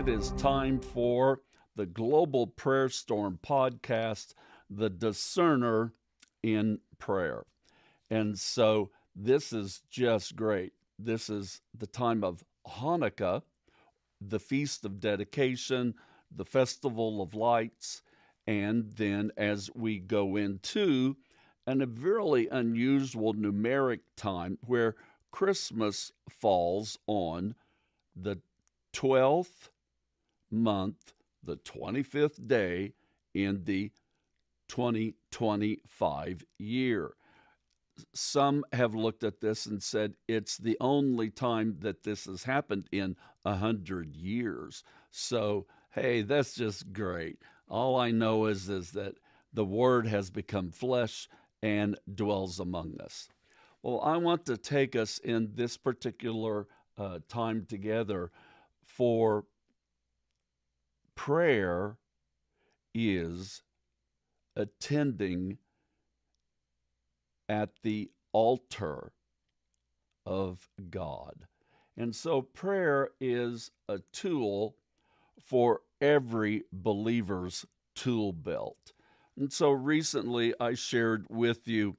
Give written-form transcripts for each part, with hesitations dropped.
it is time for the Global Prayer Storm podcast, The Discerner in Prayer. And so this is just great. This is the time of Hanukkah, the Feast of Dedication, the Festival of Lights, and then as we go into a really unusual numeric time where Christmas falls on the 12th month, the 25th day in the 2025 year. Some have looked at this and said it's the only time that this has happened in 100 years. So, hey, that's just great. All I know is that the Word has become flesh and dwells among us. Well, I want to take us in this particular time together for prayer is attending at the altar of God. And so prayer is a tool for every believer's tool belt. And so recently I shared with you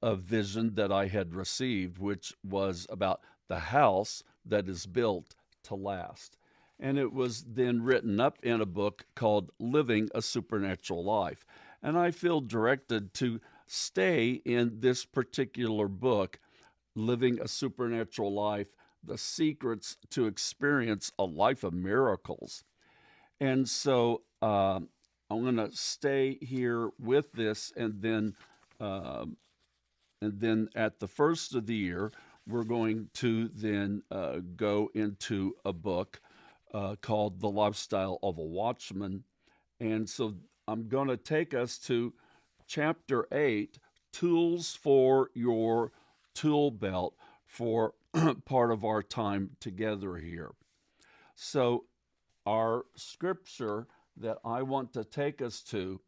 a vision that I had received, which was about the house that is built to last. And it was then written up in a book called Living a Supernatural Life. And I feel directed to stay in this particular book, Living a Supernatural Life, The Secrets to Experience a Life of Miracles. And so I'm going to stay here with this, and then at the first of the year, we're going to then go into a book called The Lifestyle of a Watchman. And so I'm going to take us to chapter 8, Tools for Your Tool Belt, for part of our time together here. So our scripture that I want to take us to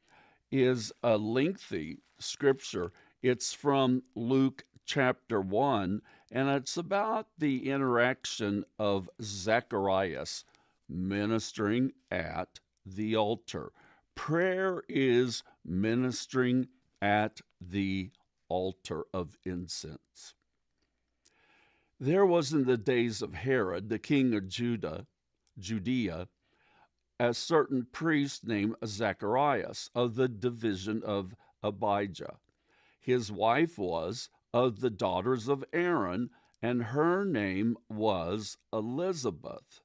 is a lengthy scripture. It's from Luke chapter 1, and it's about the interaction of Zechariah ministering at the altar. Prayer is ministering at the altar of incense. There was in the days of Herod, the king of Judea, a certain priest named Zacharias of the division of Abijah. His wife was of the daughters of Aaron, and her name was Elizabeth.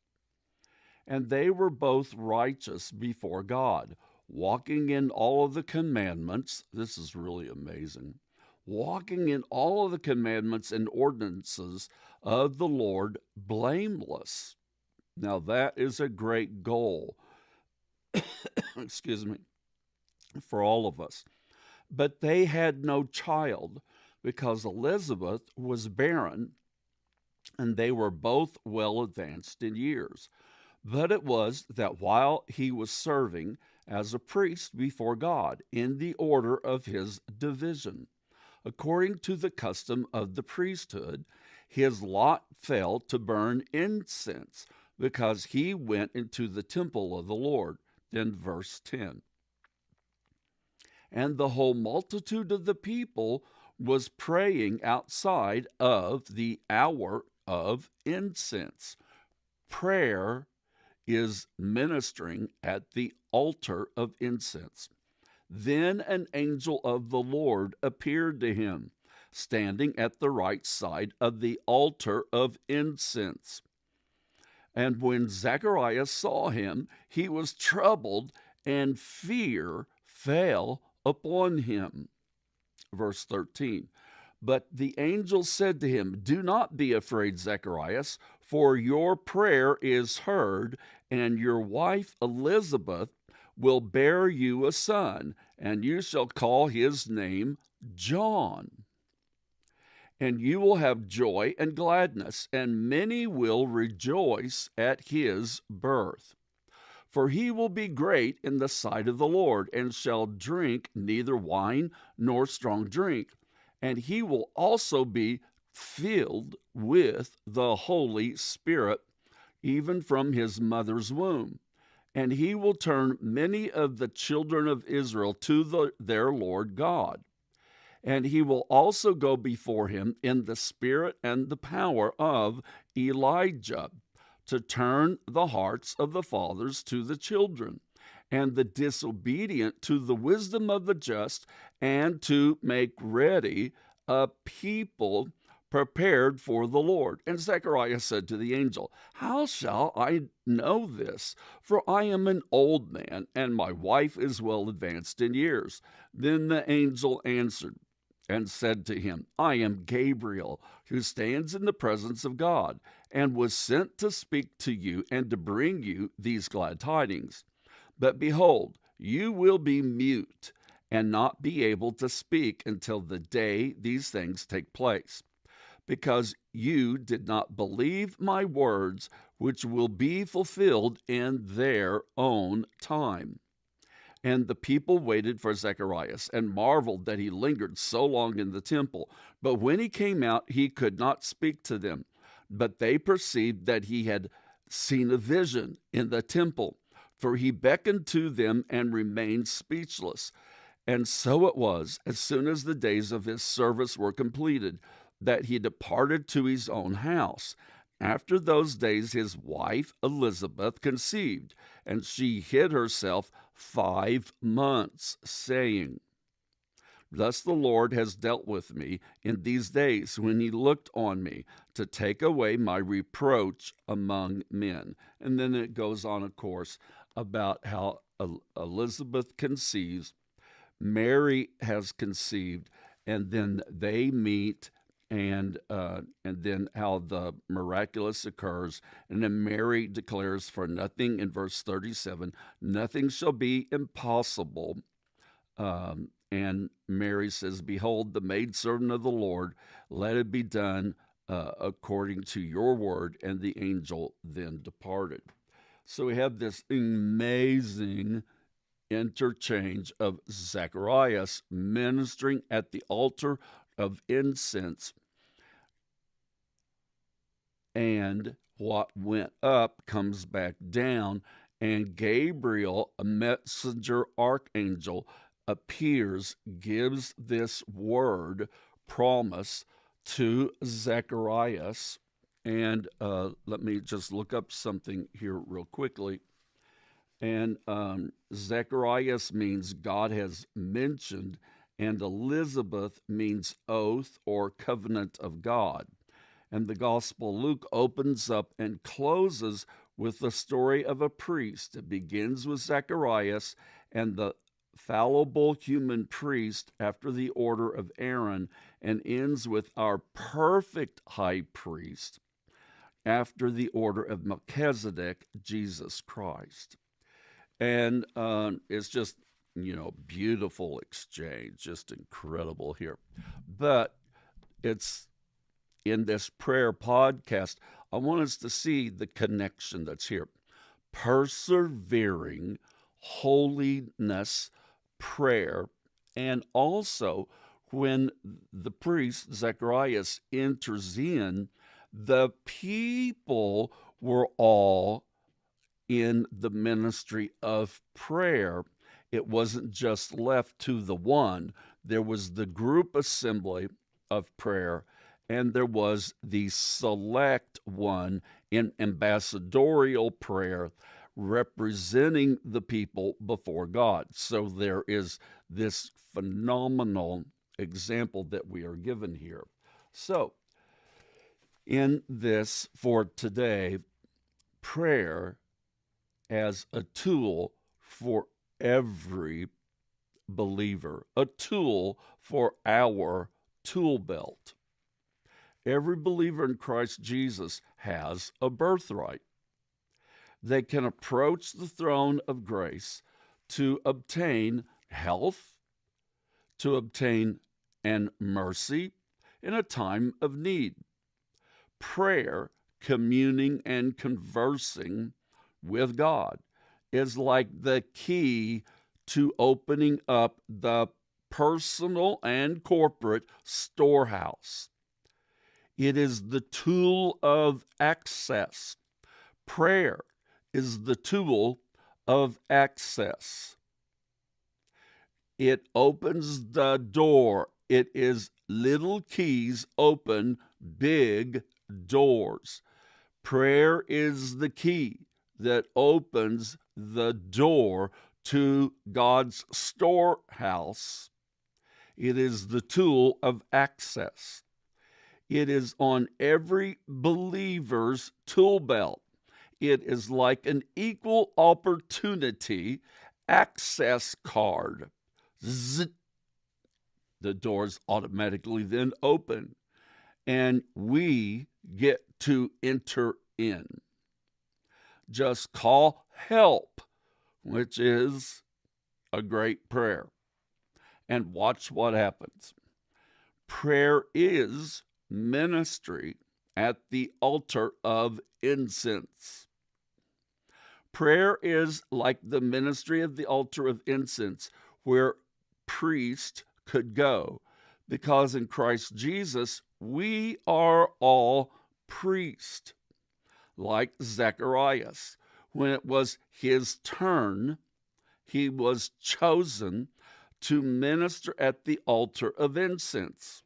And they were both righteous before God, walking in all of the commandments. This is really amazing. Walking in all of the commandments and ordinances of the Lord blameless. Now that is a great goal, excuse me, for all of us. But they had no child because Elizabeth was barren, and they were both well advanced in years. But it was that while he was serving as a priest before God in the order of his division, according to the custom of the priesthood, his lot fell to burn incense because he went into the temple of the Lord. Then verse 10. And the whole multitude of the people was praying outside of the hour of incense. Prayer is ministering at the altar of incense. Then an angel of the Lord appeared to him, standing at the right side of the altar of incense. And when Zechariah saw him, he was troubled, and fear fell upon him. Verse 13. But the angel said to him, Do not be afraid, Zacharias, for your prayer is heard, and your wife Elizabeth will bear you a son, and you shall call his name John. And you will have joy and gladness, and many will rejoice at his birth. For he will be great in the sight of the Lord, and shall drink neither wine nor strong drink. And he will also be filled with the Holy Spirit even from his mother's womb. And he will turn many of the children of Israel to their Lord God. And he will also go before him in the spirit and the power of Elijah, to turn the hearts of the fathers to the children, and the disobedient to the wisdom of the just, and to make ready a people prepared for the Lord. And Zechariah said to the angel, How shall I know this? For I am an old man, and my wife is well advanced in years. Then the angel answered and said to him, I am Gabriel, who stands in the presence of God, and was sent to speak to you and to bring you these glad tidings. But behold, you will be mute and not be able to speak until the day these things take place, because you did not believe my words, which will be fulfilled in their own time. And the people waited for Zacharias and marveled that he lingered so long in the temple. But when he came out, he could not speak to them. But they perceived that he had seen a vision in the temple, for he beckoned to them and remained speechless. And so it was, as soon as the days of his service were completed, that he departed to his own house. After those days, his wife Elizabeth conceived, and she hid herself 5 months, saying, Thus the Lord has dealt with me in these days when he looked on me to take away my reproach among men. And then it goes on, of course, about how Elizabeth conceives, Mary has conceived, and then they meet, and then how the miraculous occurs. And then Mary declares, for nothing, in verse 37, nothing shall be impossible. And Mary says, Behold, the maidservant of the Lord, let it be done according to your word. And the angel then departed. So we have this amazing interchange of Zacharias ministering at the altar of incense, and what went up comes back down, and Gabriel, a messenger archangel, appears, gives this word promise to Zacharias. And let me just look up something here real quickly. And Zechariah means God has mentioned, and Elizabeth means oath or covenant of God. And the Gospel Luke opens up and closes with the story of a priest. It begins with Zacharias and the fallible human priest after the order of Aaron, and ends with our perfect high priest after the order of Melchizedek, Jesus Christ. And it's just, beautiful exchange, just incredible here. But it's in this prayer podcast, I want us to see the connection that's here. Persevering holiness prayer, and also when the priest Zacharias enters in, the people were all in the ministry of prayer. It wasn't just left to the one. There was the group assembly of prayer, and there was the select one in ambassadorial prayer representing the people before God. So there is this phenomenal example that we are given here. So in this, for today, prayer as a tool for every believer, a tool for our tool belt. Every believer in Christ Jesus has a birthright. They can approach the throne of grace to obtain health, to obtain an mercy in a time of need. Prayer, communing and conversing with God, is like the key to opening up the personal and corporate storehouse. It is the tool of access. Prayer is the tool of access. It opens the door. It is little keys open big doors. Prayer is the key that opens the door to God's storehouse. It is the tool of access. It is on every believer's tool belt. It is like an equal opportunity access card. Zzz, the doors automatically then open, and we get to enter in. Just call help, which is a great prayer, and watch what happens. Prayer is ministry at the altar of incense. Prayer is like the ministry of the altar of incense, where priest could go, because in Christ Jesus we are all priests. Like Zechariah, when it was his turn, he was chosen to minister at the altar of incense.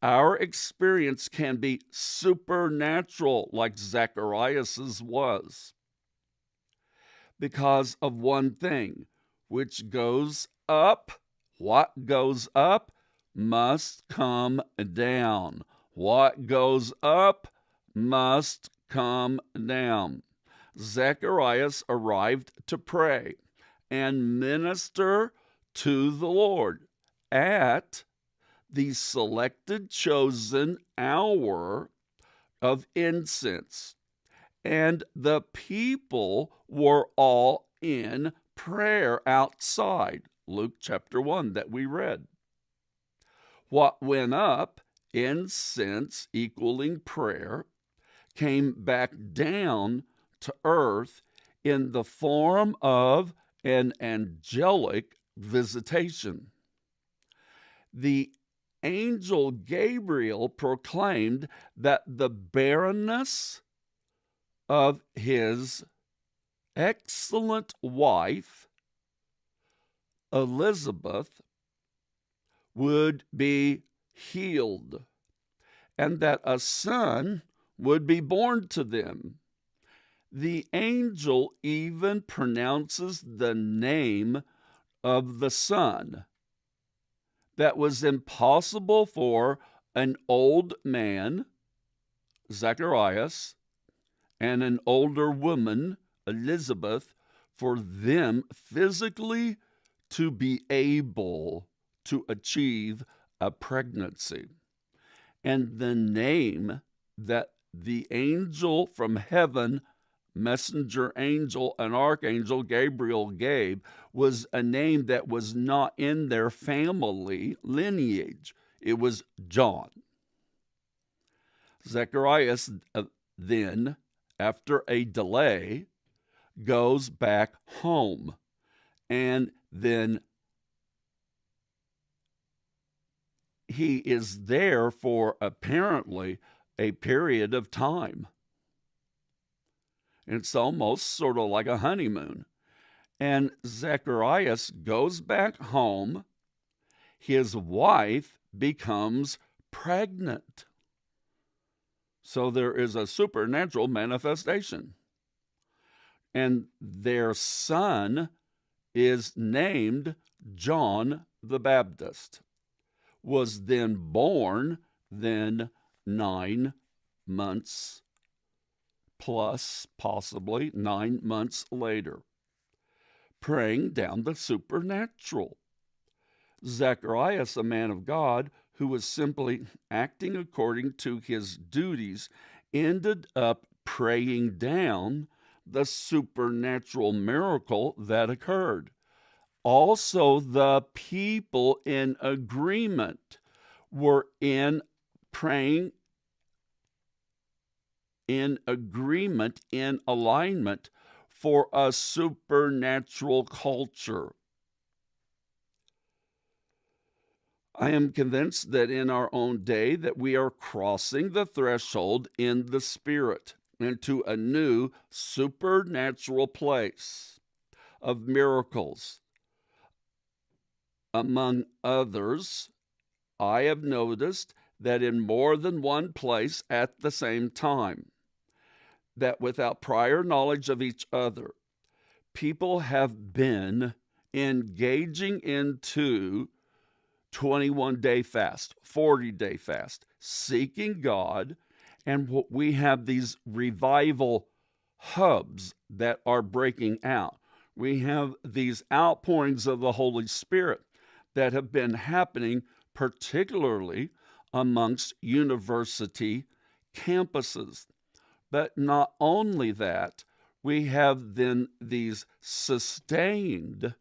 Our experience can be supernatural, like Zechariah's was, because of one thing, which goes up. What goes up must come down. What goes up must come down. Zechariah arrived to pray and minister to the Lord at the selected, chosen hour of incense. And the people were all in prayer outside. Luke chapter 1 that we read. What went up, incense equaling prayer, came back down to earth in the form of an angelic visitation. The angel Gabriel proclaimed that the barrenness of his excellent wife, Elizabeth, would be healed, and that a son would be born to them. The angel even pronounces the name of the son. That was impossible for an old man, Zechariah, and an older woman, Elizabeth, for them physically to be able to achieve a pregnancy. And the name that the angel from heaven, messenger angel, and archangel Gabriel gave was a name that was not in their family lineage. It was John. Zechariah then, after a delay, goes back home, and then he is there for apparently a period of time. It's almost sort of like a honeymoon. And Zechariah goes back home. His wife becomes pregnant. So there is a supernatural manifestation. And their son is named John the Baptist, was then born 9 months plus, possibly 9 months later, praying down the supernatural. Zechariah, a man of God who was simply acting according to his duties, ended up praying down the supernatural miracle that occurred. Also, the people in agreement were in praying in agreement, in alignment for a supernatural culture. I am convinced that in our own day that we are crossing the threshold in the Spirit. into a new supernatural place of miracles. Among others, I have noticed that in more than one place at the same time, that without prior knowledge of each other, people have been engaging into 21-day fast, 40-day fast, seeking God. And we have these revival hubs that are breaking out. We have these outpourings of the Holy Spirit that have been happening, particularly amongst university campuses. But not only that, we have then these sustained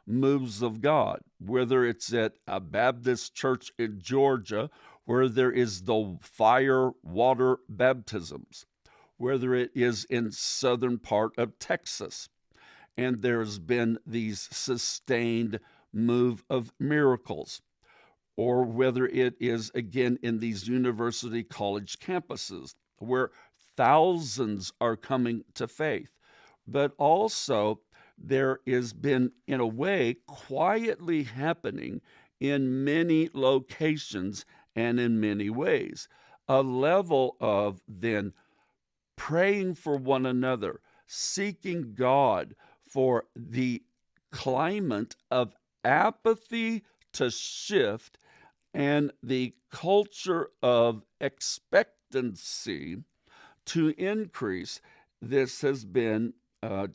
moves of God, whether it's at a Baptist church in Georgia, where there is the fire water baptisms, whether it is in southern part of Texas, and there's been these sustained move of miracles, or whether it is again in these university college campuses where thousands are coming to faith. But also there has been, in a way, quietly happening in many locations and in many ways, a level of then praying for one another, seeking God for the climate of apathy to shift and the culture of expectancy to increase. This has been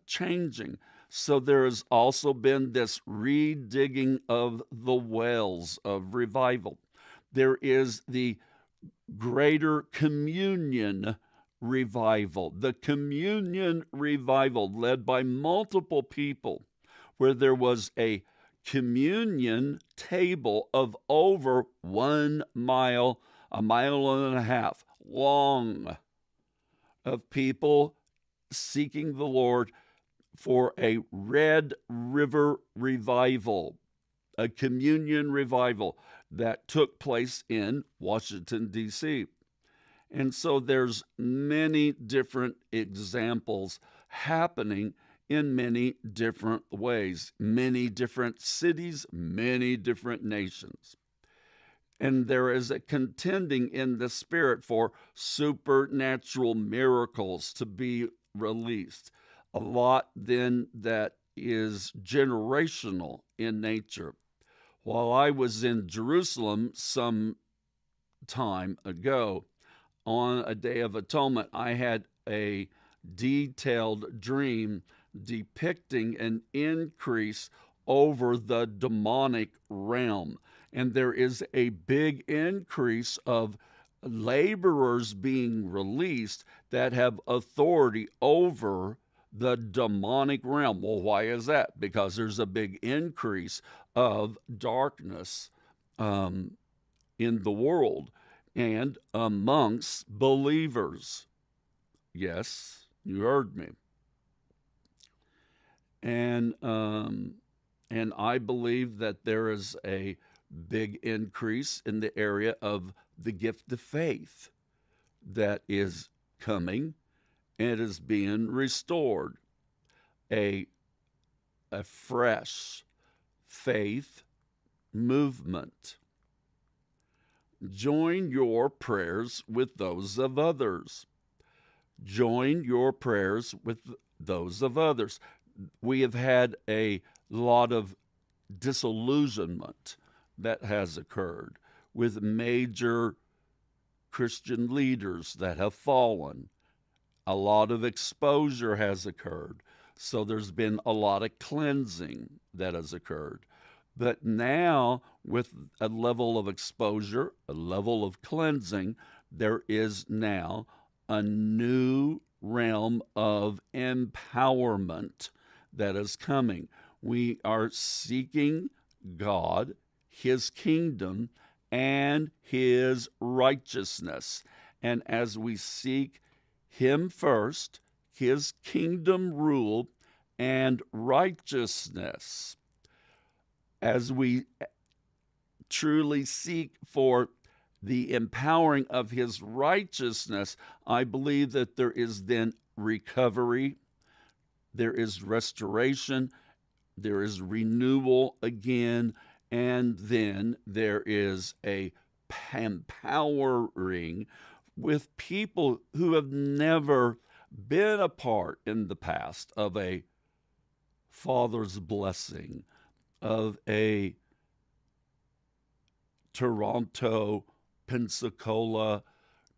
changing. So there has also been this redigging of the wells of revival. There is the greater communion revival, the communion revival led by multiple people, where there was a communion table of over 1 mile, a mile and a half long, of people seeking the Lord for a Red River revival, a communion revival that took place in Washington, D.C. And so there's many different examples happening in many different ways, many different cities, many different nations. And there is a contending in the spirit for supernatural miracles to be released. A lot then that is generational in nature. While I was in Jerusalem some time ago, on a Day of Atonement, I had a detailed dream depicting an increase over the demonic realm. And there is a big increase of laborers being released that have authority over the demonic realm. Well, why is that? Because there's a big increase of darkness in the world and amongst believers. Yes, you heard me. And I believe that there is a big increase in the area of the gift of faith that is coming and is being restored. A fresh faith movement. Join your prayers with those of others. Join your prayers with those of others. We have had a lot of disillusionment that has occurred with major Christian leaders that have fallen. A lot of exposure has occurred. So there's been a lot of cleansing that has occurred. But now, with a level of exposure, a level of cleansing, there is now a new realm of empowerment that is coming. We are seeking God, His kingdom, and His righteousness. And as we seek Him first, His kingdom rule, and righteousness, as we truly seek for the empowering of his righteousness, I believe that there is then recovery, there is restoration, there is renewal again, and then there is a empowering with people who have never been a part in the past of a Father's blessing, of a Toronto, Pensacola,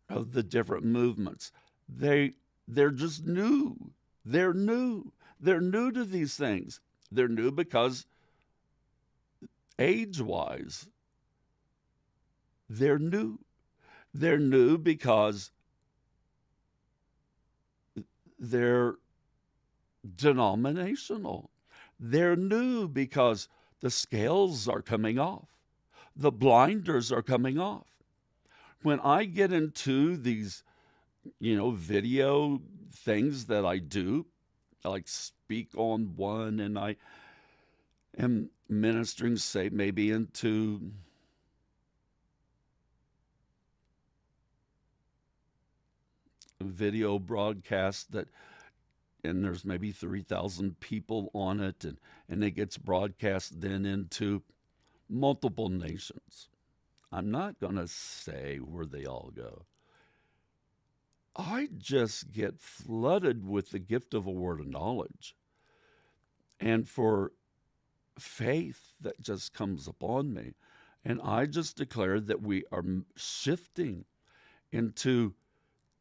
of the different movements. They're just new. They're new. They're new to these things. They're new because age-wise, they're new. They're new because they're denominational. They're new because the scales are coming off. The blinders are coming off. When I get into these, video things that I do, I like speak on one, and I am ministering, say, maybe into a video broadcast and there's maybe 3,000 people on it, and it gets broadcast then into multiple nations. I'm not going to say where they all go. I just get flooded with the gift of a word of knowledge. And for faith that just comes upon me. And I just declare that we are shifting into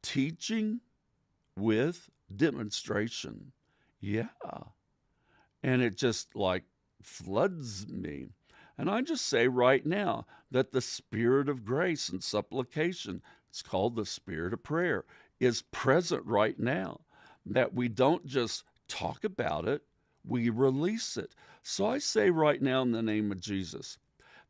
teaching with demonstration. Yeah. And it just like floods me. And I just say right now that the spirit of grace and supplication, it's called the spirit of prayer, is present right now. That we don't just talk about it, we release it. So I say right now in the name of Jesus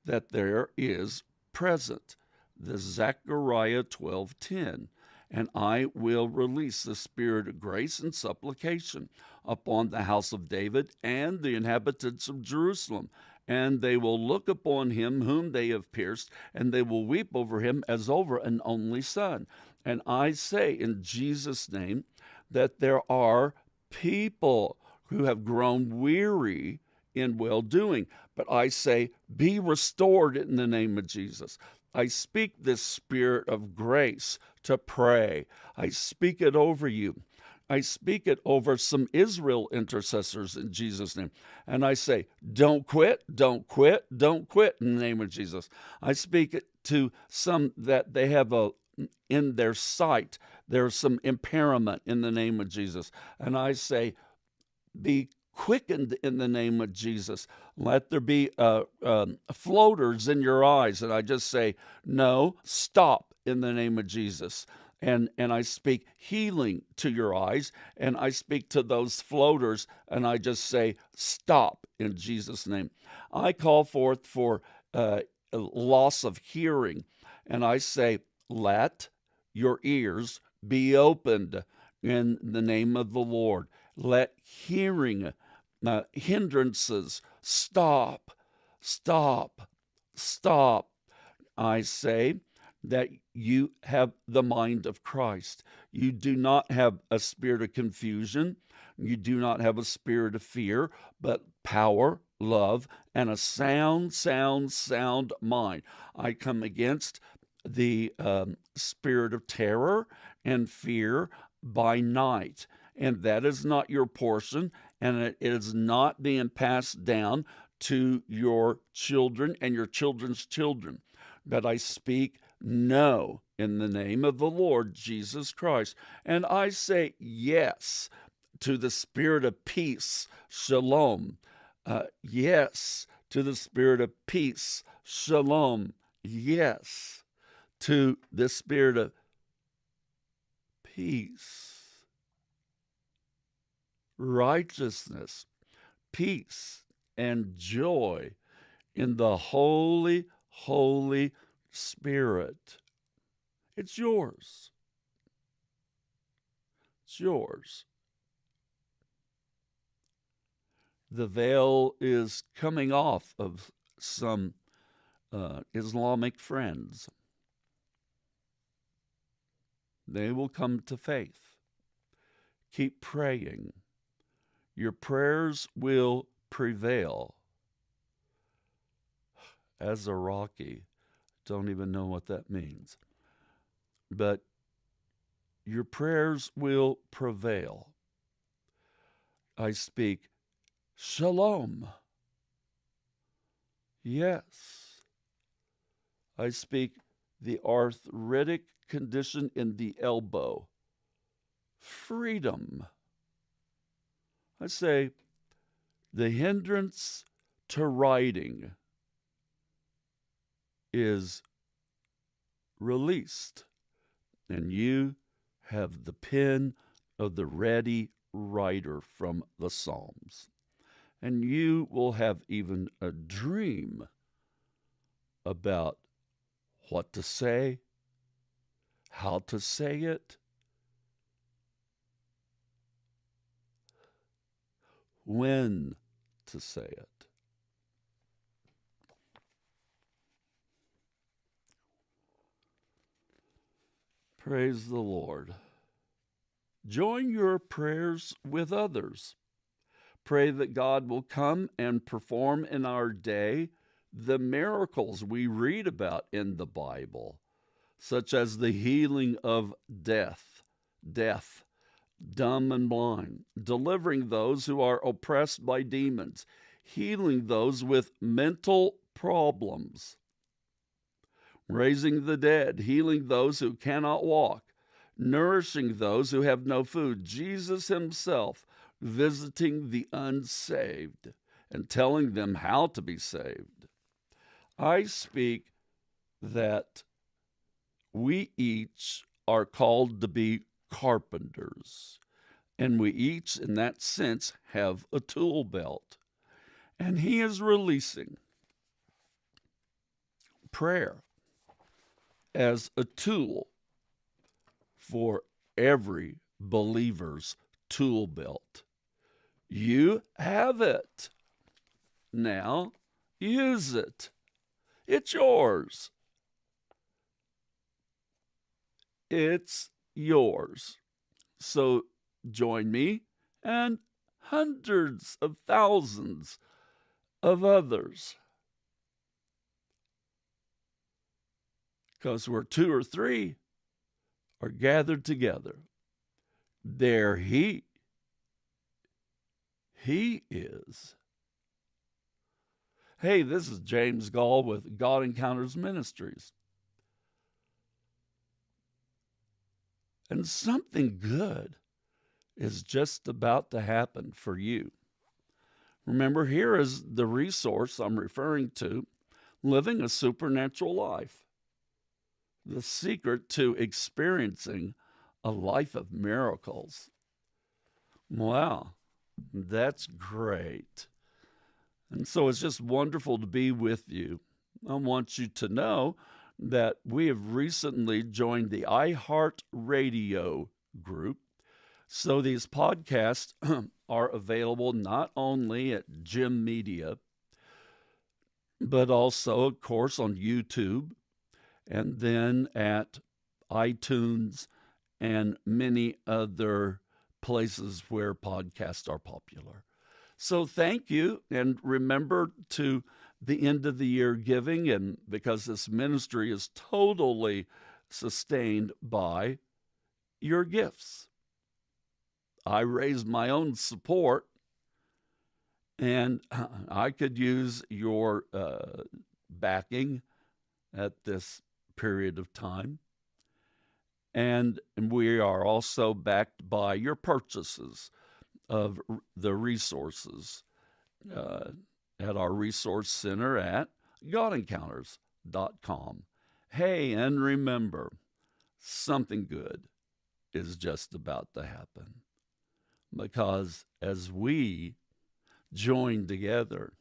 that there is present the Zechariah 12:10, and I will release the spirit of grace and supplication upon the house of David and the inhabitants of Jerusalem. And they will look upon him whom they have pierced, and they will weep over him as over an only son. And I say in Jesus' name that there are people who have grown weary in well-doing. But I say, be restored in the name of Jesus. I speak this spirit of grace to pray. I speak it over you. I speak it over some Israel intercessors in Jesus' name. And I say, don't quit, don't quit, don't quit in the name of Jesus. I speak it to some that they have in their sight, there's some impairment in the name of Jesus. And I say, be quickened in the name of Jesus. Let there be floaters in your eyes. And I just say, no, stop in the name of Jesus. And I speak healing to your eyes, and I speak to those floaters, and I just say, stop in Jesus' name. I call forth for loss of hearing, and I say, let your ears be opened in the name of the Lord. Let hearing hindrances stop, stop, stop. I say that you have the mind of Christ. You do not have a spirit of confusion. You do not have a spirit of fear, but power, love, and a sound mind. I come against the spirit of terror and fear by night. And that is not your portion, and it is not being passed down to your children and your children's children. But I speak no in the name of the Lord Jesus Christ. And I say yes to the spirit of peace, shalom. Yes to the spirit of peace, shalom. Yes to the spirit of peace, righteousness, peace, and joy in the Holy, Holy Spirit. It's yours. It's yours. The veil is coming off of some Islamic friends. They will come to faith. Keep praying. Your prayers will prevail. As a Rocky, don't even know what that means. But your prayers will prevail. I speak shalom. Yes. I speak the arthritic condition in the elbow. Freedom. I say the hindrance to writing is released, and you have the pen of the ready writer from the Psalms. And you will have even a dream about what to say, how to say it, when to say it. Praise the Lord. Join your prayers with others. Pray that God will come and perform in our day the miracles we read about in the Bible, such as the healing of deaf, dumb, and blind, delivering those who are oppressed by demons, healing those with mental problems, raising the dead, healing those who cannot walk, nourishing those who have no food. Jesus himself visiting the unsaved and telling them how to be saved. I speak that we each are called to be carpenters, and we each, in that sense, have a tool belt. And he is releasing prayer as a tool for every believer's tool belt. You have it. Now use it. It's yours. It's yours. So join me and hundreds of thousands of others. Because where two or three are gathered together, there he is. Hey, this is James Goll with God Encounters Ministries. And something good is just about to happen for you. Remember, here is the resource I'm referring to, living a supernatural life. The secret to experiencing a life of miracles. Wow, that's great. And so it's just wonderful to be with you. I want you to know that we have recently joined the iHeartRadio group. So these podcasts are available not only at Jim Media, but also, of course, on YouTube, and then at iTunes and many other places where podcasts are popular. So thank you, and remember to the end of the year giving, and because this ministry is totally sustained by your gifts. I raise my own support, and I could use your backing at this period of time. And we are also backed by your purchases of the resources at our resource center at godencounters.com. Hey, and remember, something good is just about to happen. Because as we join together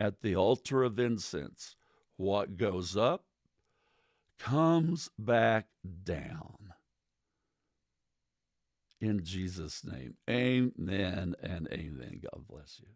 at the altar of incense, what goes up comes back down. In Jesus' name, amen and amen. God bless you.